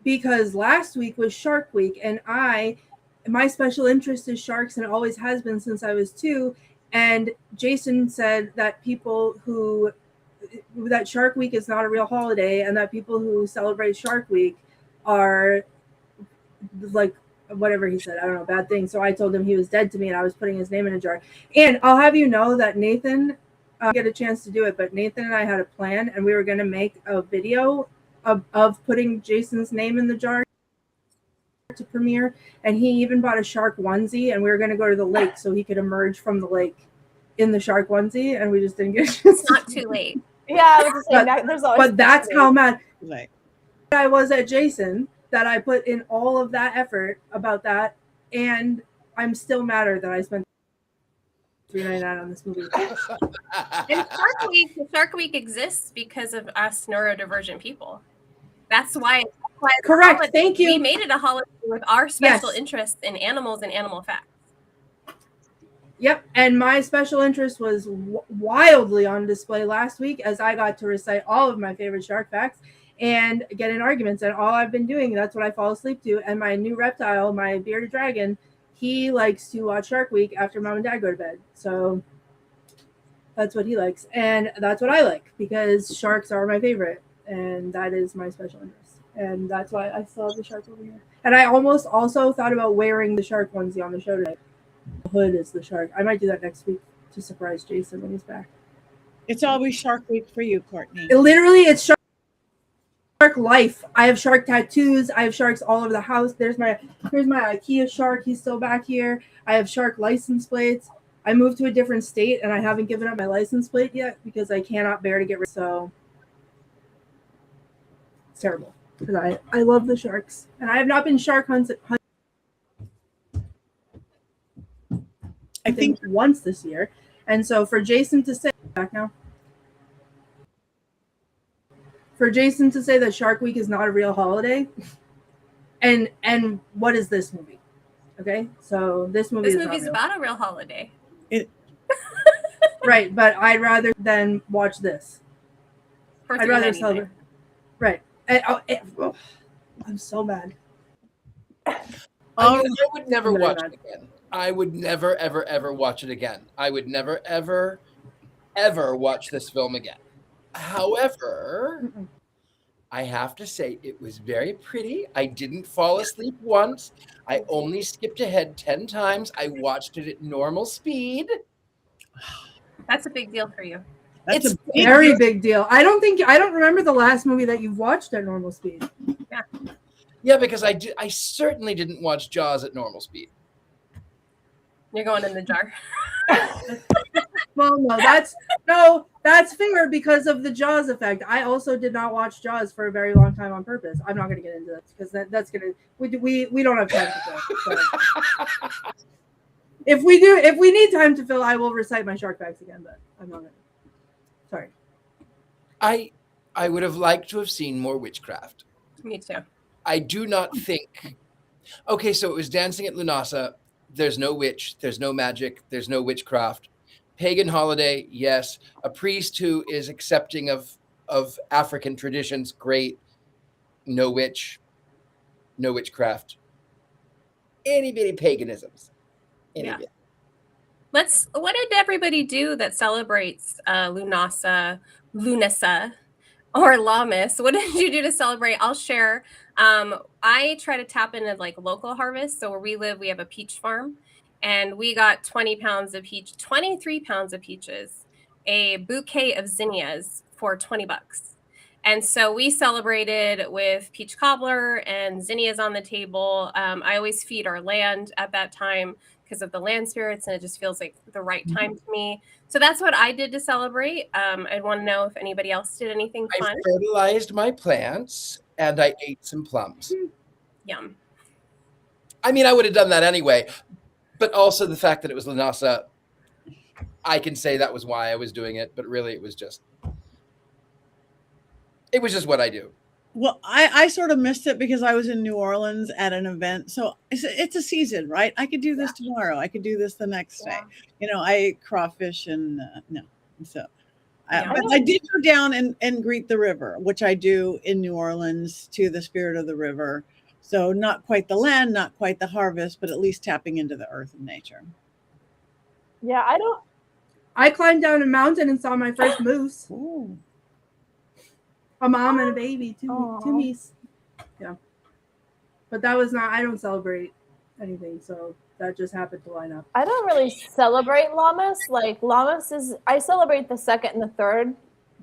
Because last week was Shark Week, and my special interest is sharks, and it always has been since I was 2. And Jason said that that Shark Week is not a real holiday, and that people who celebrate Shark Week are like whatever he said, I don't know, bad things. So I told him he was dead to me, and I was putting his name in a jar. And I'll have you know that Nathan get a chance to do it, but Nathan and I had a plan, and we were going to make a video of putting Jason's name in the jar to premiere. And he even bought a shark onesie, and we were going to go to the lake so he could emerge from the lake in the shark onesie, and we just didn't get a chance. It's not too late. Yeah, I was just saying that there's always. But that's how mad Right. I was at Jason that I put in all of that effort about that, and I'm still madder that I spent $3.99 on this movie. And Shark Week exists because of us neurodivergent people. That's why it's a Correct. holiday. Thank you. We made it a holiday with our special Yes. interest in animals and animal facts. Yep, and my special interest was wildly on display last week as I got to recite all of my favorite shark facts and get in arguments. And all I've been doing, that's what I fall asleep to. And my new reptile, my bearded dragon, he likes to watch Shark Week after mom and dad go to bed. So that's what he likes. And that's what I like because sharks are my favorite. And that is my special interest. And that's why I still have the shark over here. And I almost also thought about wearing the shark onesie on the show today. The hood is the shark. I might do that next week to surprise Jason when he's back. It's always Shark Week for you, Courtney. It's shark life. I have shark tattoos. I have sharks all over the house. Here's my IKEA shark. He's still back here. I have shark license plates. I moved to a different state and I haven't given up my license plate yet because I cannot bear to get rid. So it's terrible because I love the sharks and I have not been shark hunting. I think once this year. And so for Jason to say back now. For Jason to say that Shark Week is not a real holiday. And what is this movie? Okay? So this movie This is movie's not real. about a real holiday. Right, but I'd rather than watch this. For I'd rather $3.99. celebrate. Right. I'm so mad. I would never I'm watch mad. it again. I would never, ever, ever watch it again. I would never, ever, ever watch this film again. However, I have to say it was very pretty. I didn't fall asleep once. I only skipped ahead 10 times. I watched it at normal speed. That's a big deal for you. That's It's a big Very deal. big deal. I don't remember the last movie that you've watched at normal speed. Yeah, because I certainly didn't watch Jaws at normal speed. You're going in the jar. Well, that's fair because of the Jaws effect. I also did not watch Jaws for a very long time on purpose. I'm not going to get into this because that's going to we don't have time to fill. So. If we need time to fill, I will recite my shark facts again, but I'm not going to. Sorry. I would have liked to have seen more witchcraft. Me too. I do not think. Okay, so it was dancing at Lughnasa. There's no witch. There's no magic. There's no witchcraft. Pagan holiday, yes. A priest who is accepting of African traditions, great. No witch. No witchcraft. Itty bitty paganisms. Itty Yeah. bitty. What did everybody do that celebrates Lughnasa, or Lammas? What did you do to celebrate? I'll share. I try to tap into like local harvest. So where we live, we have a peach farm, and we got 23 pounds of peaches, a bouquet of zinnias for $20. And so we celebrated with peach cobbler and zinnias on the table. I always feed our land at that time because of the land spirits, and it just feels like the right time to me. So that's what I did to celebrate. I'd want to know if anybody else did anything I fun. fertilized my plants and I ate some plums. Yum. I mean, I would have done that anyway, but also the fact that it was Lughnasa, I can say that was why I was doing it, but really it was just It was just what I do. Well, I sort of missed it because I was in New Orleans at an event. So it's a season, right? I could do this tomorrow. I could do this the next day. I ate crawfish and no. So, but I did go down and greet the river, which I do in New Orleans to the spirit of the river. So not quite the land, not quite the harvest, but at least tapping into the earth and nature. Yeah, I climbed down a mountain and saw my first moose. Ooh. A mom and a baby, two meese. Yeah. But that was not, I don't celebrate anything, so that just happened to line up. I don't really celebrate Lammas. Like Lammas I celebrate the second and the third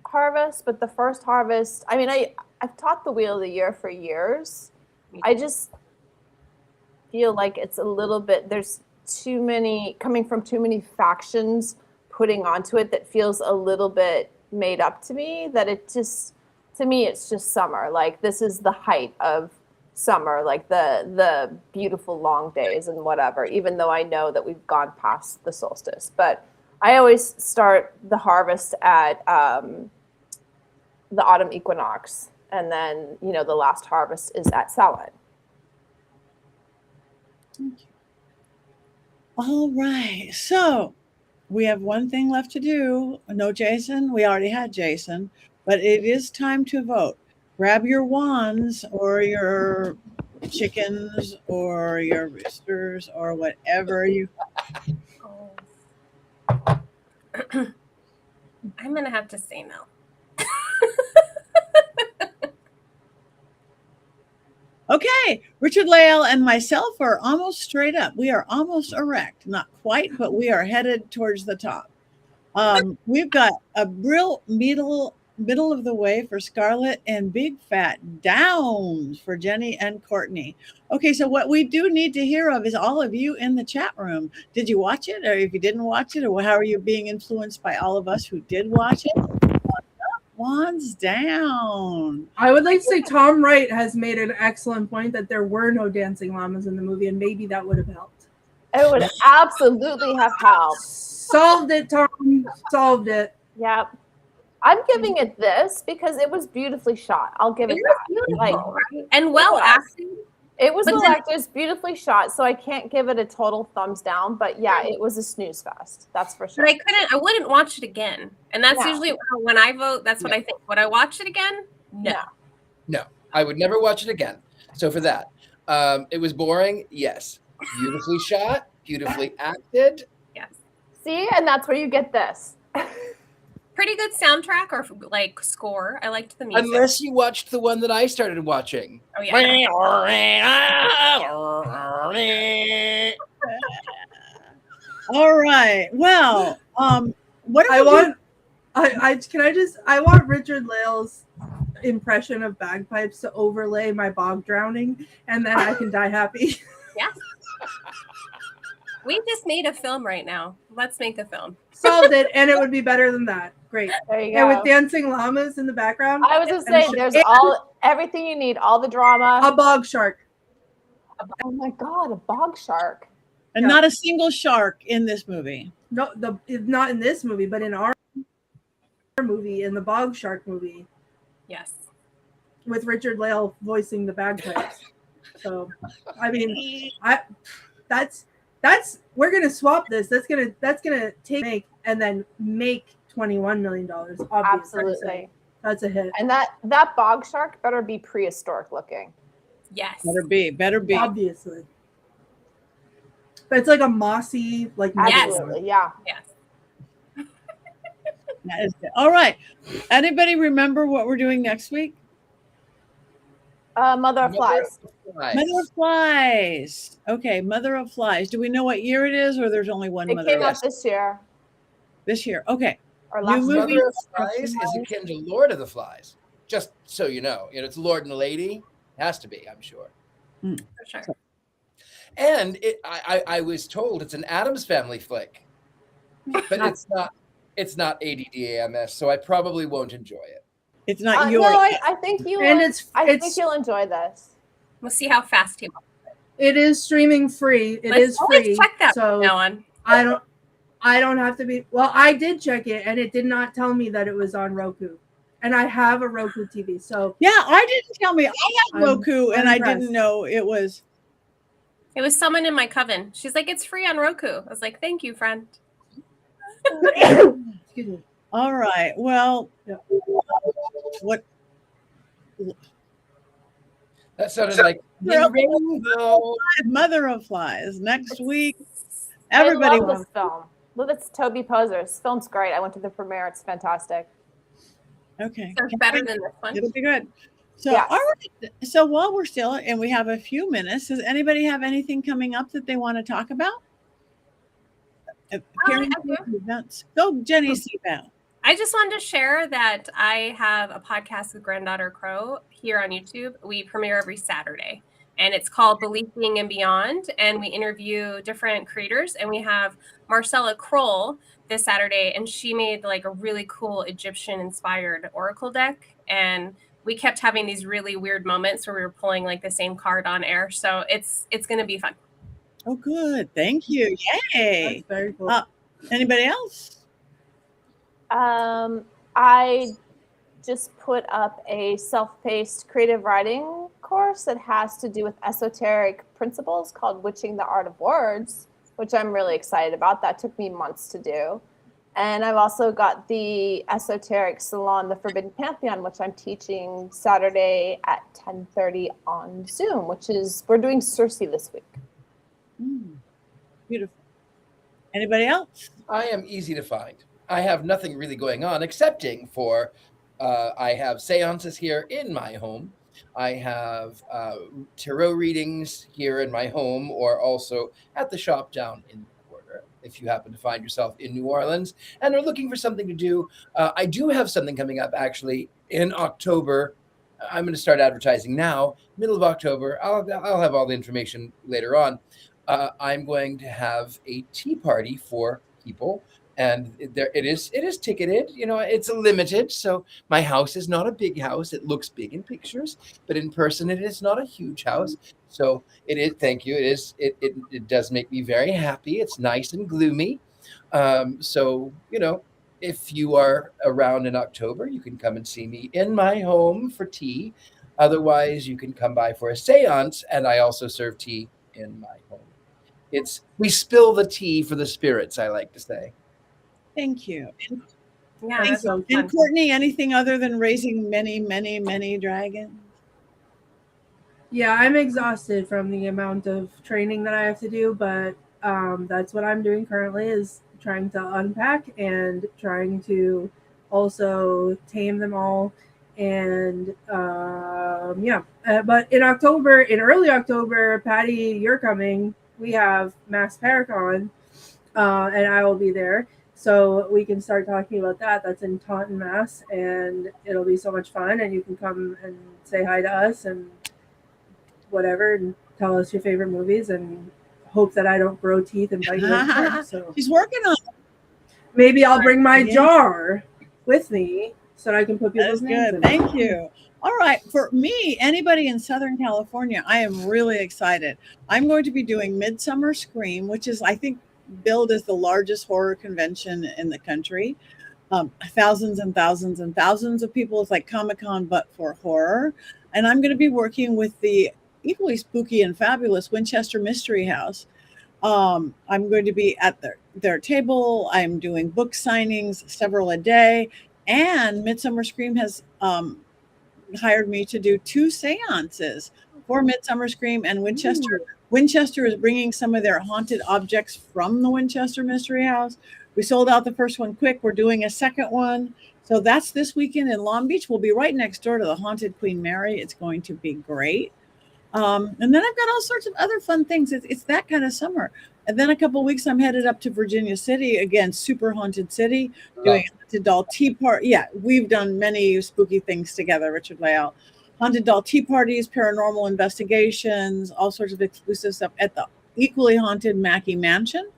harvest, but the first harvest, I mean, I've taught the Wheel of the Year for years. I just feel like it's a little bit, there's too many, coming from too many factions putting onto it that feels a little bit made up to me, that it just, to me, it's just summer. Like this is the height of summer, like the beautiful long days and whatever, even though I know that we've gone past the solstice. But I always start the harvest at the autumn equinox. And then, the last harvest is at Samhain. All right. So we have one thing left to do. No, Jason. We already had Jason. But it is time to vote. Grab your wands or your chickens or your roosters or whatever you. I'm going to have to say no. Okay, Richard-Lael and myself are almost straight up. We are almost erect. Not quite, but we are headed towards the top. We've got a real middle of the way for Scarlett and big fat downs for Jenny and Courtney. Okay, so what we do need to hear of is all of you in the chat room. Did you watch it? Or if you didn't watch it, or how are you being influenced by all of us who did watch it? Wands down. I would like to say Tom Wright has made an excellent point that there were no dancing llamas in the movie, and maybe that would have helped. It would absolutely have helped. Solved it, Tom. Solved it. Yep. I'm giving it this because it was beautifully shot. I'll give it that. Like, and well acted. It was well acted. It's beautifully shot, so I can't give it a total thumbs down. But yeah, it was a snooze fest. That's for sure. But I wouldn't watch it again. And that's usually when I vote. That's what I think. Would I watch it again? No, I would never watch it again. So for that, it was boring. Yes. Beautifully shot, beautifully acted. Yes. See, and that's where you get this. Pretty good soundtrack or like score. I liked the music. Unless you watched the one that I started watching. Oh yeah. All right. Well, what I want Richard-Lael's impression of bagpipes to overlay my bog drowning, and then I can die happy. Yeah. We just made a film right now. Let's make a film. Solved it, and it would be better than that. Great. There you And go. with dancing llamas in the background. I was just saying, there's everything you need, all the drama. A bog shark. Oh my God, a bog shark. And not a single shark in this movie. No, not in this movie, but in our movie, in the bog shark movie. Yes. With Richard-Lael voicing the bagpipes. So, I mean, we're gonna swap this. That's gonna make and then make $21 million. Obviously, Absolutely. That's a hit. And that bog shark better be prehistoric looking. Yes. Better be. Obviously. But it's like a mossy, like Absolutely, yeah. Yes. That is good. All right. Anybody remember what we're doing next week? Mother of Flies. Mother of Flies. Okay, Mother of Flies. Do we know what year it is, or there's only one It Mother came of out this year. This year. Okay. Or last New year. movie. Mother of Flies is akin to Lord of the Flies. Just so you know. It's Lord and a Lady. It has to be, I'm sure. For sure. And I was told it's an Addams Family flick. But it's not ADDAMS, so I probably won't enjoy it. It's not No, yours. I think you. And I think you'll enjoy this. We'll see how fast he wants. It is streaming free. Let's free. check that so from now on. I don't have to be. Well, I did check it, and it did not tell me that it was on Roku. And I have a Roku TV. So Yeah, I didn't tell me. I had I'm Roku, and I impressed. didn't know it was. It was someone in my coven. She's like, it's free on Roku. I was like, thank you, friend. Excuse me. All right. Well, Yeah. what? That sounded like the rainbow. Mother of Flies next week. I Everybody. love this film. Well, it's Toby Poser. This film's great. I went to the premiere. It's fantastic. Okay. So it's better than this one. It'll be good. So, Yes. all right. So while we're still, and we have a few minutes, does anybody have anything coming up that they want to talk about? Karen, I do. Go, Jenny Seabound. I just wanted to share that I have a podcast with Granddaughter Crow here on YouTube. We premiere every Saturday, and it's called Believing and Beyond. And we interview different creators, and we have Marcella Kroll this Saturday, and she made like a really cool Egyptian-inspired oracle deck. And we kept having these really weird moments where we were pulling like the same card on air. So it's going to be fun. Oh, good. Thank you. Yay. That's very cool. Anybody else? I just put up a self-paced creative writing course that has to do with esoteric principles called Witching the Art of Words, which I'm really excited about. That took me months to do. And I've also got the esoteric salon, The Forbidden Pantheon, which I'm teaching Saturday at 10:30 on Zoom, we're doing Circe this week. Beautiful. Anybody else? I am easy to find. I have nothing really going on excepting for I have seances here in my home. I have tarot readings here in my home, or also at the shop down in the quarter. If you happen to find yourself in New Orleans and are looking for something to do, I do have something coming up actually in October. I'm going to start advertising now, middle of October. I'll have all the information later on. I'm going to have a tea party for people, and it is ticketed. You know, it's limited. So my house is not a big house. It looks big in pictures, but in person, it is not a huge house. So it is. Thank you. It is. It does make me very happy. It's nice and gloomy. So you know, if you are around in October, you can come and see me in my home for tea. Otherwise, you can come by for a seance, and I also serve tea in my home. We spill the tea for the spirits, I like to say. Thank you. Yeah, Thank you. And Courtney, anything other than raising many, many, many dragons? Yeah, I'm exhausted from the amount of training that I have to do, but that's what I'm doing currently, is trying to unpack and trying to also tame them all. And but in early October, Patti, you're coming. We have Mass Paracon, and I will be there. So we can start talking about that. That's in Taunton, Mass, and it'll be so much fun. And you can come and say hi to us and whatever, and tell us your favorite movies, and hope that I don't grow teeth and bite your head. So She's working on it. maybe I'll bring my jar with me so that I can put people's That's names good. in. Thank you. All right. For me, anybody in Southern California, I am really excited. I'm going to be doing Midsummer Scream, which is, I think, billed as the largest horror convention in the country. Thousands and thousands and thousands of people. It's like Comic-Con, but for horror. And I'm going to be working with the equally spooky and fabulous Winchester Mystery House. I'm going to be at their table. I'm doing book signings, several a day. And Midsummer Scream has hired me to do 2 seances for Midsummer Scream and Winchester. Winchester is bringing some of their haunted objects from the Winchester Mystery House. We sold out the first one quick. We're doing a second one. So that's this weekend in Long Beach. We'll be right next door to the Haunted Queen Mary. It's going to be great. And then I've got all sorts of other fun things. It's that kind of summer. And then a couple of weeks, I'm headed up to Virginia City, again, super haunted city, doing a haunted doll tea party. Yeah, we've done many spooky things together, Richard-Lael. Haunted doll tea parties, paranormal investigations, all sorts of exclusive stuff at the equally haunted Mackey Mansion.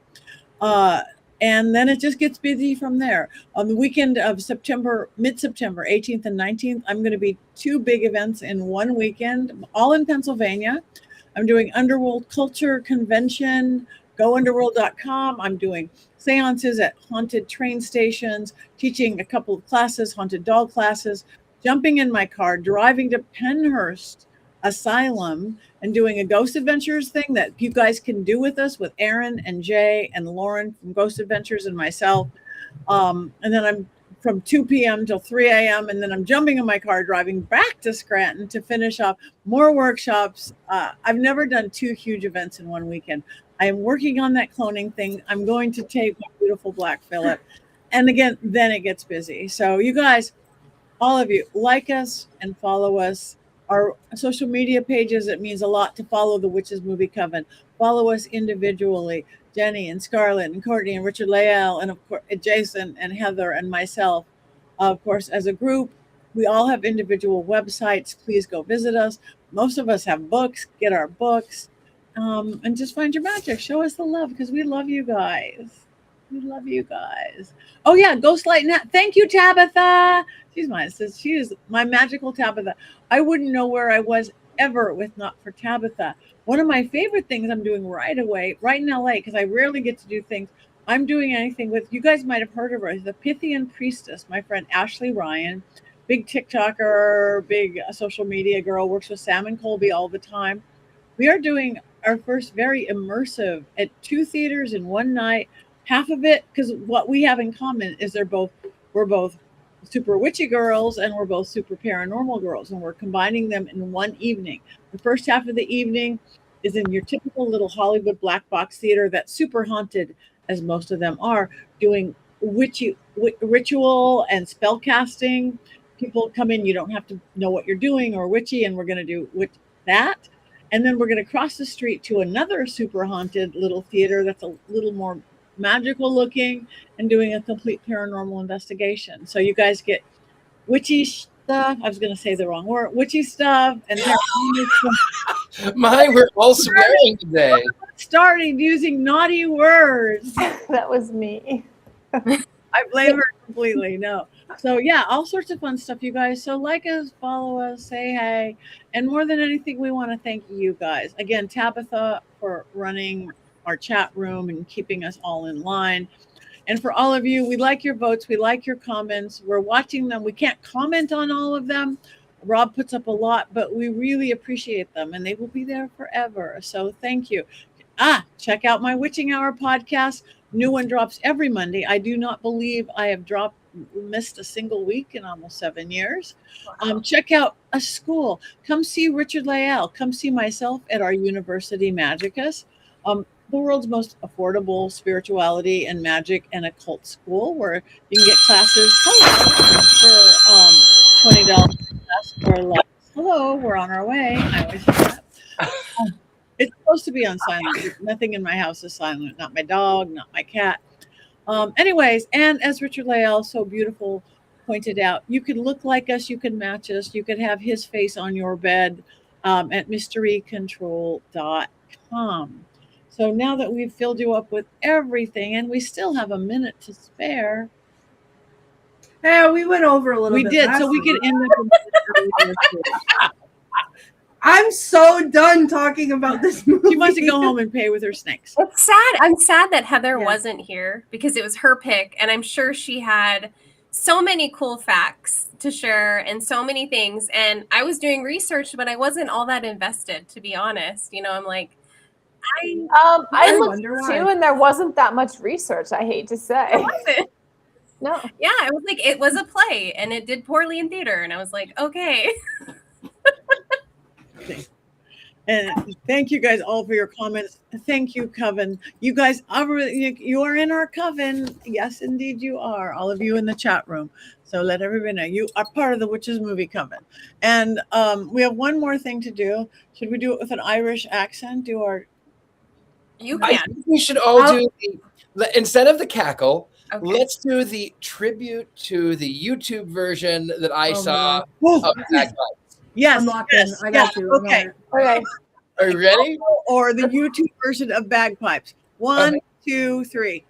And then it just gets busy from there. On the weekend of mid-September, 18th and 19th, I'm going to be 2 big events in one weekend, all in Pennsylvania. I'm doing Underworld Culture Convention, gounderworld.com. I'm doing seances at haunted train stations, teaching a couple of classes, haunted doll classes, jumping in my car, driving to Penhurst Asylum and doing a Ghost Adventures thing that you guys can do with us, with Aaron and Jay and Lauren from Ghost Adventures and myself. And then I'm from 2 p.m. till 3 a.m. And then I'm jumping in my car, driving back to Scranton to finish up more workshops. I've never done 2 huge events in one weekend. I am working on that cloning thing. I'm going to tape my beautiful Black Phillip. And again, then it gets busy. So you guys, all of you, like us and follow us. Our social media pages, it means a lot to follow the Witches Movie Coven. Follow us individually, Jenny and Scarlett and Courtney and Richard-Lael and of course Jason and Heather and myself. Of course, as a group, we all have individual websites. Please go visit us. Most of us have books. Get our books. And just find your magic. Show us the love because we love you guys. We love you guys. Oh yeah, Ghostlight Nat. Thank you, Tabitha. She's mine. Says she is my magical Tabitha. I wouldn't know where I was ever with not for Tabitha. One of my favorite things I'm doing right away, right in LA, because I rarely get to do things. I'm doing anything with, you guys might have heard of her, the Pythian Priestess, my friend Ashley Ryan, big TikToker, big social media girl, works with Sam and Colby all the time. We are doing our first very immersive at 2 theaters in one night. Half of it, because what we have in common is we're both super witchy girls and we're both super paranormal girls, and we're combining them in one evening. The first half of the evening is in your typical little Hollywood black box theater that's super haunted, as most of them are, doing witchy ritual and spell casting. People come in, you don't have to know what you're doing or witchy, and we're going to do that. And then we're going to cross the street to another super haunted little theater that's a little more magical looking and doing a complete paranormal investigation. So you guys get witchy stuff. I was going to say the wrong word. Witchy stuff and Mine, we're all swearing today. Starting using naughty words. That was me. I blame her completely. No. So yeah, all sorts of fun stuff, you guys. So like us, follow us, say hey. And more than anything, we want to thank you guys. Again, Tabitha for running our chat room and keeping us all in line. And for all of you, we like your votes. We like your comments. We're watching them. We can't comment on all of them. Rob puts up a lot, but we really appreciate them and they will be there forever. So thank you. Check out my Witching Hour podcast. New one drops every Monday. I do not believe I have missed a single week in almost 7 years. Wow. Check out a school. Come see Richard-Lael. Come see myself at our University Magicus. The world's most affordable spirituality and magic and occult school where you can get classes for $20 or less. Hello, we're on our way. I always say that. It's supposed to be on silent. Nothing in my house is silent. Not my dog, not my cat. Anyways, and as Richard-Lael so beautiful pointed out, you can look like us, you can match us, you can have his face on your bed at mysterycontrol.com. So now that we've filled you up with everything and we still have a minute to spare. Yeah, we went over a little bit. We did, so we could end up. I'm so done talking about this movie. She wants to go home and play with her snakes. It's sad. I'm sad that Heather wasn't here because it was her pick, and I'm sure she had so many cool facts to share and so many things. And I was doing research, but I wasn't all that invested, to be honest. You know, I'm like, I looked too, and there wasn't that much research. I hate to say. It wasn't. No. Yeah, it was like it was a play, and it did poorly in theater, and I was like, okay. And thank you guys all for your comments. Thank you, Coven. You guys, you are in our Coven. Yes, indeed you are. All of you in the chat room. So let everybody know you are part of the Witches Movie Coven. And we have one more thing to do. Should we do it with an Irish accent? You I can. think we should all do instead of the cackle. Okay. Let's do the tribute to the YouTube version that I saw Oh, of Bagpipes. yes, I'm locked in. I got you. Okay. Okay. Are you ready? Or the YouTube version of Bagpipes. 1, 2, 3.